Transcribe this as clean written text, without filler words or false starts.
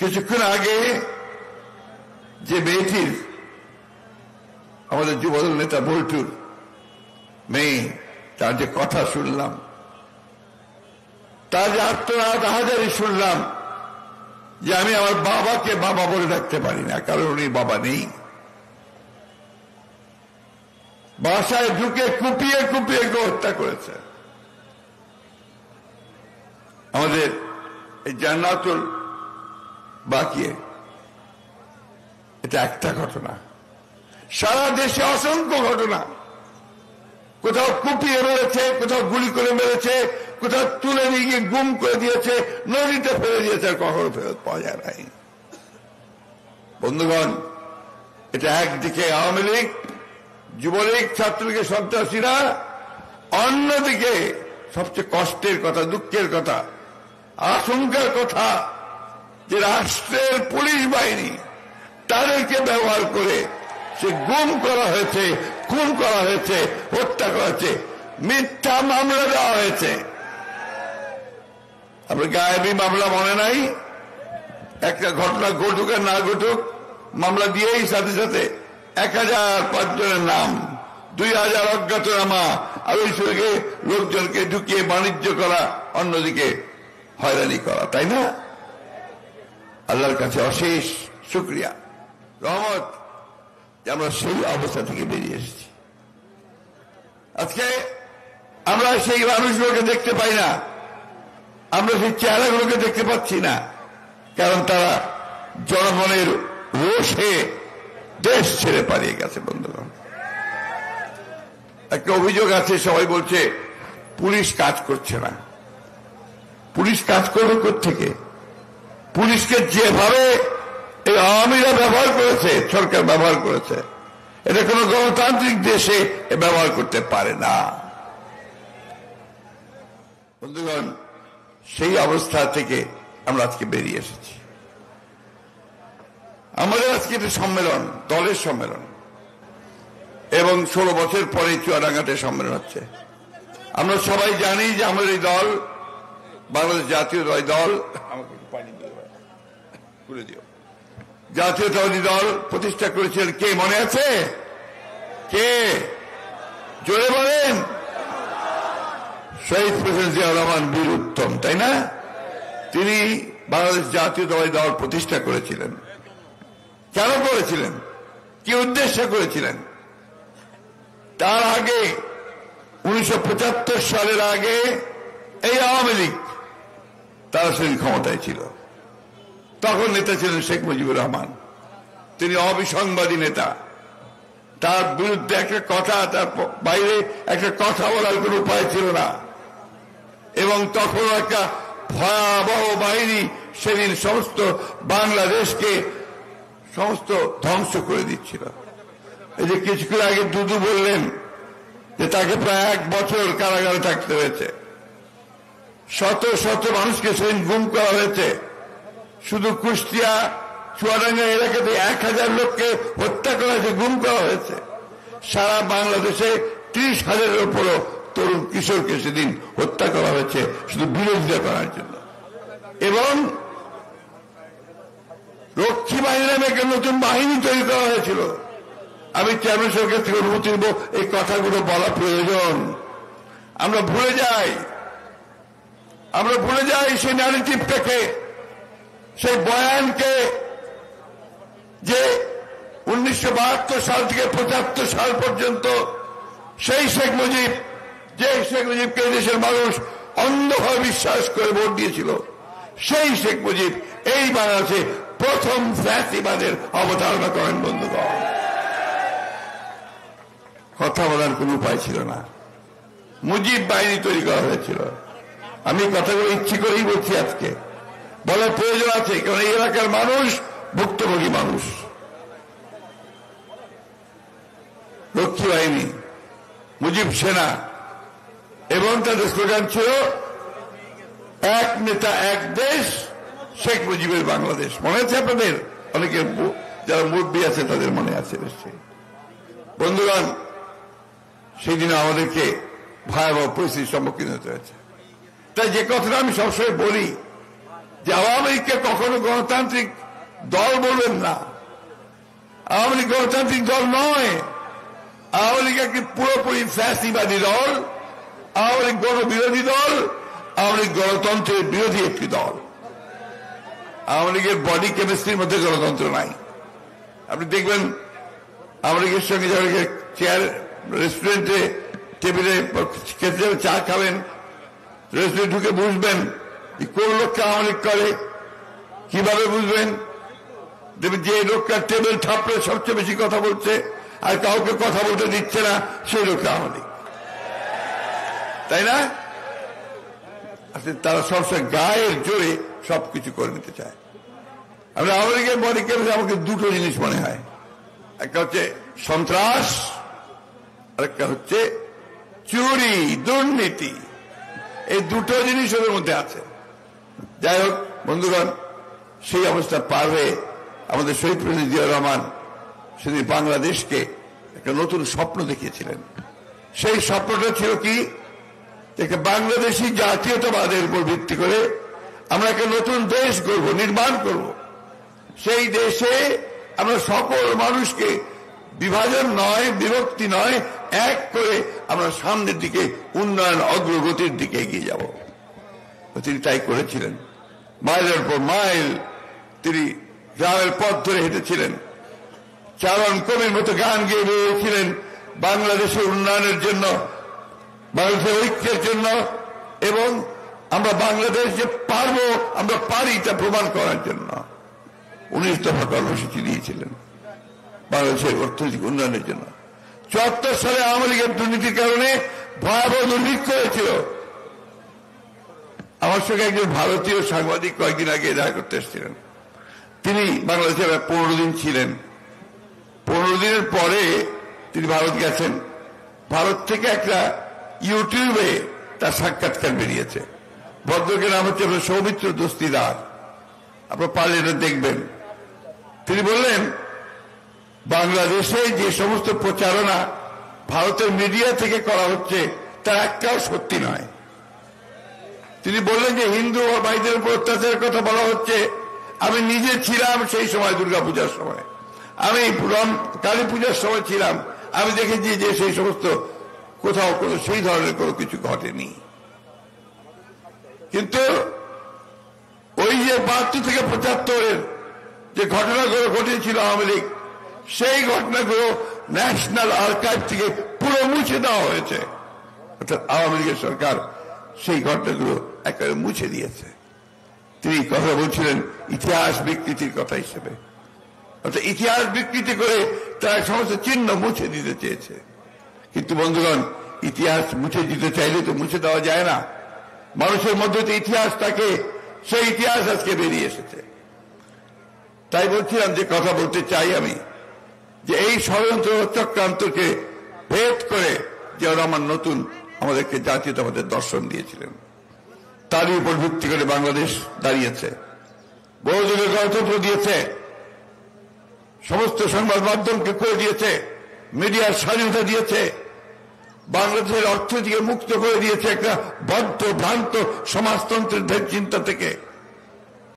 কিছুক্ষণ আগে যে মেয়েটির, আমাদের যুবদল নেতা বল্টুর মেয়ে, তার যে কথা শুনলাম, তার যে আত্মনাদ হাজারি শুনলাম, যে আমি আমার বাবাকে বাবা বলে ডাকতে পারি না, কারণ উনি বাবা নেই। বাসায় ঢুকে কুপিয়ে কুপিয়ে হত্যা করেছে। আমাদের এই জান্নাতুল বাকিয়ে এটা একটা ঘটনা, সারা দেশে অসংখ্য ঘটনা। কোথাও কুপিয়ে মেরেছে, কোথাও গুলি করে মেরেছে, কোথাও তুলে নিয়ে গিয়ে গুম করে দিয়েছে, নদীতে ফেলে দিয়েছে, আর কখনো ফেরত পাওয়া যায় নাই। বন্ধুগণ, এটা একদিকে আওয়ামী লীগ, যুবলীগ, ছাত্রলীগের সন্ত্রাসীরা, অন্যদিকে সবচেয়ে কষ্টের কথা, দুঃখের কথা, আশঙ্কার কথা যে রাষ্ট্রের পুলিশ বাহিনী তাদেরকে ব্যবহার করে সে গুম করা হয়েছে, খুন করা হয়েছে, হত্যা করা হয়েছে, মিথ্যা মামলা দেওয়া হয়েছে। আপনার গায়েবী মামলা মনে নাই? একটা ঘটনা ঘটুক আর না ঘটুক, মামলা দিয়েই সাথে সাথে 1005 জনের নাম, 2000 অজ্ঞাতনামা, আর ওই সঙ্গে লোকজনকে ঢুকিয়ে বাণিজ্য করা, অন্যদিকে হয়রানি করা, তাই না? আল্লাহর কাছে অশেষ শুকরিয়া, রহমত যে আমরা সেই অবস্থা থেকে বেরিয়ে এসেছি। আজকে আমরা সেই মানুষগুলোকে দেখতে পাই না, আমরা সেই চেহারাগুলোকে দেখতে পাচ্ছি না, কারণ তারা জনগণের রোষে দেশ ছেড়ে পালিয়ে গেছে। বন্ধুগণ, একটা অভিযোগ আছে, সবাই বলছে পুলিশ কাজ করছে না। পুলিশ কাজ করবে কোত্থেকে? পুলিশকে যেভাবে এই আওয়ামীরা ব্যবহার করেছে, সরকার ব্যবহার করেছে, এটা কোন গণতান্ত্রিক দেশে ব্যবহার করতে পারে না। বন্ধুগণ, সেই অবস্থা থেকে আমরা আজকে বেরিয়ে এসেছি। আমাদের আজকে একটা সম্মেলন, দলের সম্মেলন, এবং 16 বছর পরে চুয়াডাঙ্গাতে সম্মেলন হচ্ছে। আমরা সবাই জানি যে আমাদের এই দল, বাংলাদেশ জাতীয়তাবাদী দল, আমাকে পানি খুলে দিও, জাতীয়তাবাদী দল প্রতিষ্ঠা করেছিলেন কে মনে আছে? কে? জোরে বলেন। শহীদ প্রেসিডেন্ট জিয়াউর রহমান বীর উত্তম, তাই না? তিনি বাংলাদেশ জাতীয়তাবাদী দল প্রতিষ্ঠা করেছিলেন। কেন করেছিলেন? কি উদ্দেশ্যে করেছিলেন? তার আগে 1975 সালের আগে এই আওয়ামী লীগ তারা সেই ক্ষমতায় ছিল। তখন নেতা ছিলেন শেখ মুজিবুর রহমান, তিনি অবিসংবাদী নেতা। তার বিরুদ্ধে একটা কথা, তার বাইরে একটা কথা বলার কোন উপায় ছিল না। এবং তখন একটা ভয়াবহ বাহিনী সেদিন সমস্ত বাংলাদেশকে সমস্ত ধ্বংস করে দিচ্ছিল। এই যে কিছুক্ষণ আগে দুদু বললেন যে তাকে প্রায় 1 বছর কারাগারে থাকতে হয়েছে, শত শত মানুষকে সেদিন গুম করা হয়েছে। শুধু কুষ্টিয়া চুয়াডাঙ্গা এলাকাতে 1000 লোককে হত্যা করা হয়েছে, গুম করা হয়েছে। সারা বাংলাদেশে 30,000-এর উপরও তরুণ কিশোরকে সেদিন হত্যা করা হয়েছে শুধু বিরোধিতা করার জন্য। এবং রক্ষী বাহিনী নামে একটা নতুন বাহিনী তৈরি করা হয়েছিল। আমি চেয়ারম্যান সাহেবের কাছ থেকে অনুমতি নেব, এই কথাগুলো বলা প্রয়োজন। আমরা ভুলে যাই সেই ন্যারেটিভটাকে, সেই বয়ানকে, যে 1972 সাল থেকে 75 সাল পর্যন্ত সেই শেখ মুজিব, যে শেখ মুজিবকে দেশের মানুষ অন্ধভাবে বিশ্বাস করে ভোট দিয়েছিল, সেই শেখ মুজিব এই বাংলাদেশে প্রথম ফ্যাসিবাদের অবতারণা করেন। বন্ধুগণ, কথা বলার কোন উপায় ছিল না, মুজিব বাহিনী তৈরি করা হয়েছিল। আমি কথাগুলো ইচ্ছে করেই বলছি, আজকে বলার প্রয়োজন আছে, কারণ এই এলাকার মানুষ ভুক্তভোগী মানুষ। রক্ষী বাহিনী, মুজিব সেনা, এবং তাদের স্লোগান ছিল এক নেতা এক দেশ, শেখ মুজিবের বাংলাদেশ। মনে আছে আপনাদের? অনেকের যারা মুরব্বী আছে তাদের মনে আছে নিশ্চয়ই। বন্ধুগণ, সেই দিনে আমাদেরকে ভয়াবহ পরিস্থিতির সম্মুখীন হতে হয়েছে। তাই যে কথাটা আমি সবসময় বলি, যে আওয়ামী লীগকে কখনো গণতান্ত্রিক দল বলবেন না। আওয়ামী লীগ গণতান্ত্রিক দল নয়। আওয়ামী লীগ একটি পুরোপুরি ফ্যাসিবাদী দল। আওয়ামী লীগ গণবিরোধী দল। আওয়ামী লীগ গণতন্ত্রের বিরোধী একটি দল। আওয়ামী লীগের বডি কেমিস্ট্রির মধ্যে গণতন্ত্র নাই। আপনি দেখবেন আওয়ামী লীগের সঙ্গে যারা চেয়ার রেস্টুরেন্টে টেবিলে খেতে যাবে, চা খাবেন, রেস্টুরেন্ট ঢুকে বুঝবেন কোন লোককে আওয়ামী লীগ করে, কিভাবে বুঝবেন? দেখবেন যে লোকটা টেবিল থাপড়ে সবচেয়ে বেশি কথা বলছে আর কাউকে কথা বলতে দিচ্ছে না, সেই লোকটা আওয়ামী লীগ, তাই না? তারা সবসময় গায়ের জোরে সবকিছু করে নিতে চায়। আমরা আওয়ামী লীগের বডি কেমিস্ট্রি আমাকে দুটো জিনিস মনে হয়, একটা হচ্ছে সন্ত্রাস, আরেকটা হচ্ছে চুরি, দুর্নীতি। এই দুটো জিনিস ওদের মধ্যে আছে। যাই হোক বন্ধুগণ, সেই অবস্থা পার হয়ে আমাদের শহীদ প্রেসিডেন্ট জিয়াউর রহমান সেদিন বাংলাদেশকে একটা নতুন স্বপ্ন দেখিয়েছিলেন। সেই স্বপ্নটা ছিল কি, যে বাংলাদেশি জাতীয়তাবাদের উপর ভিত্তি করে আমরা একটা নতুন দেশ গড়ব, নির্মাণ করব। সেই দেশে আমরা সকল মানুষকে বিভাজন নয়, বিভক্তি নয়, এক করে আমরা সামনের দিকে উন্নয়ন অগ্রগতির দিকে এগিয়ে যাব। তিনি তাই করেছিলেন। মাইলের পর মাইল তিনি গ্রামের পথ ধরে হেঁটেছিলেন। চারণ কবির মতো গান গেয়ে বেরিয়েছিলেন বাংলাদেশের উন্নয়নের জন্য, বাংলাদেশের ঐক্যের জন্য, এবং আমরা বাংলাদেশ যে পারবো, আমরা পারি তা প্রমাণ করার জন্য 19 দফা কর্মসূচি দিয়েছিলেন বাংলাদেশের অর্থনৈতিক উন্নয়নের জন্য। 74 সালে আওয়ামী লীগের দুর্নীতির কারণে ভয়াবহ দুর্ভিক্ষ হয়েছিল। আমার সঙ্গে একজন ভারতীয় সাংবাদিক কয়েকদিন আগে দেখা করতে এসেছিলেন। তিনি বাংলাদেশে 15 দিন ছিলেন। 15 দিনের পরে তিনি ভারত গেছেন। ভারত থেকে একটা ইউটিউবে তার সাক্ষাৎকার বেরিয়েছে। ভদ্রকের নাম হচ্ছে সৌমিত্র দস্তিদার, আপনারা পারলে এটা দেখবেন। তিনি বললেন, বাংলাদেশে যে সমস্ত প্রচারণা ভারতের মিডিয়া থেকে করা হচ্ছে তার একটাও সত্যি নয়। তিনি বললেন যে হিন্দু ভাইদের উপর অত্যাচারের কথা বলা হচ্ছে। আমি নিজে ছিলাম সেই সময়, দুর্গাপূজার সময়, আমি কালী পূজার সময় ছিলাম। আমি দেখেছি যে সেই সমস্ত কোথাও কোনো সেই ধরনের কোনো কিছু ঘটেনি। কিন্তু ওই যে 72 থেকে 75-এর যে ঘটনাগুলো ঘটেছিল আওয়ামী লীগ, সেই ঘটনাগুলো ন্যাশনাল আর্কাইভ থেকে পুরো মুছে দেওয়া হয়েছে। অর্থাৎ আওয়ামী লীগের সরকার সেই ঘটনাগুলো একেবারে মুছে দিয়েছে। তিনি কথা বলছিলেন ইতিহাস বিকৃতির কথা হিসেবে। অর্থাৎ ইতিহাস বিকৃতি করে তারা সমস্ত চিহ্ন মুছে দিতে চেয়েছে। কিন্তু বন্ধুগণ, ইতিহাস মুছে দিতে চাইলে তো মুছে দেওয়া যায় না। মানুষের মধ্যে তো ইতিহাস থাকে, সেই ইতিহাস আজকে বেরিয়ে এসেছে। তাই বলছিলাম যে কথা বলতে চাই আমি, যে এই ষড়যন্ত্র চক্রান্তকে ভেদ করে জিয়াউর রহমান নতুন আমাদেরকে জাতীয়তাবাদের দর্শন দিয়েছিলেন। তারই উপর ভিত্তি করে বাংলাদেশ দাঁড়িয়েছে, বহুদলীয় গণতন্ত্র দিয়েছে, সমস্ত সংবাদ মাধ্যমকে করে দিয়েছে, মিডিয়ার স্বাধীনতা দিয়েছে, বাংলাদেশের অর্থনীতিকে মুক্ত করে দিয়েছে একটা বদ্ধ ভ্রান্ত সমাজতন্ত্রের চিন্তা থেকে।